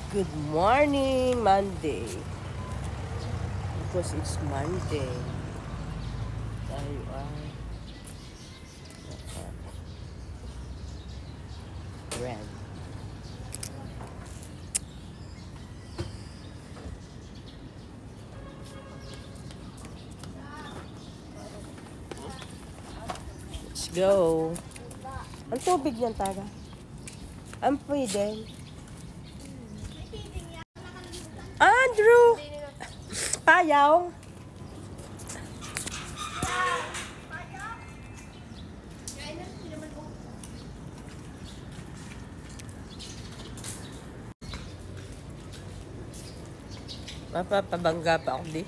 Good morning, Monday. Because it's Monday. Tayo ay red. Let's go. Ang tubig niyan, taga. Ang pwede. Andrew! Payaw! Mapapabangga pa ako di.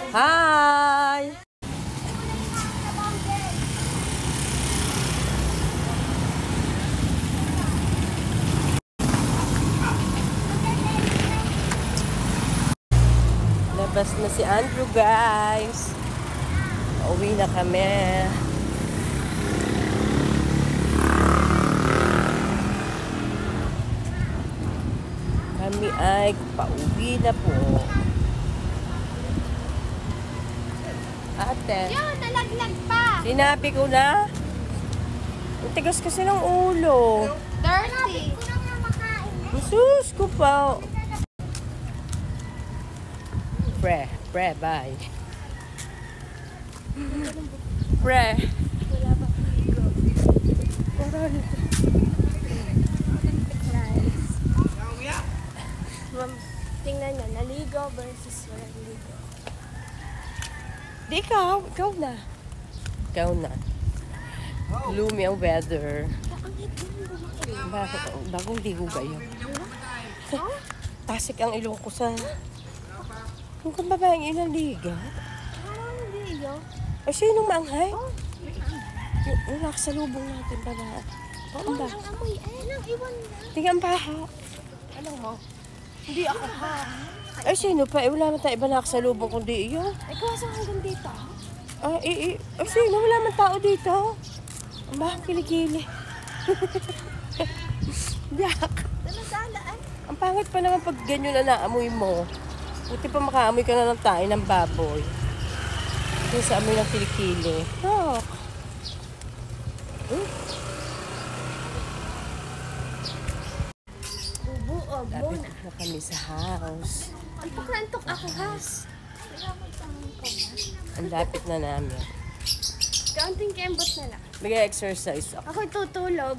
Hi! Labas na si Andrew, guys. Uwi na kami. Kami ay pauwi na po. Ate. Yun, nalaglag pa. Sinabi ko na. Ang tigas kasi ng ulo. Dirty. Ko na nga makain. Jesus ko pa. Pre, bye. Pre. Wala pa pigo. Nice. Ma'am, tingnan nyo, naligo versus walang ligo. Di ikaw na. Ikaw na. Gloomy ang weather. Bagong ligo ba yun? Tasik ang ilong ko sa... Yung kang babaeng inaliga. Hindi yun. Ay, sino maanghay? Yung nakasalubong natin ba na? Oo ba? Ang amoy, ayun ang iwan na. Tingnan pa ha. Ano mo? Hindi ako ha. Ay, sino pa? Eh, wala man tayo iba nakasalubong kundi iyo. Ay, kawasang hanggang dito. Ay, sino? Wala man tao dito. Ang bahang kilikili. Yak. Dalasala ay. Ang pangit pa naman pag ganyan na naamoy mo. Buti pa makaamoy ka na ng tayo ng baboy. Kaya sa amoy ng kilikili. Yak. Bubuog Lapit muna. na kami sa house. Antok ako, has. Ang lapit na namin. Kaunting kembot na lang. Mag-exercise ako. Ako'y tutulog.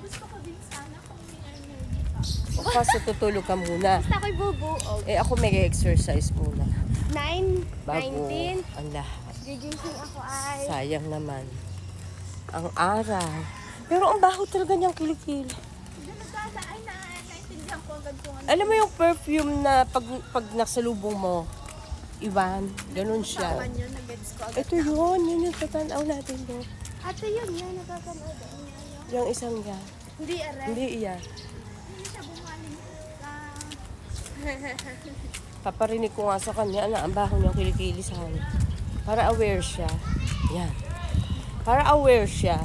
Gusto ko din sana kung may energy pa. O kasi tutulog ka muna. Basta ako'y bubuog. Eh ako mag-exercise muna. 9, Bago 19. ang lahat. Gigising ako ay... Sayang naman. Ang araw. Pero ang baho talaga niyang kilikili. Dalasala ay naintindihan ko agad kung ano. Alam mo yung perfume na pag nasalubong mo, Iwan, ganun siya. Sawan yun, nag-gets ko agad. Ito yun yung tatanaw natin doon. Ate yun, yan, nakakanood. Yung isang yan. Hindi, aray. Hindi iyan. Hindi siya bumaling. Paparinig ko nga sa kanya na ang baho niyang kilikili sa kanya. Para aware siya. Yan. Para aware siya.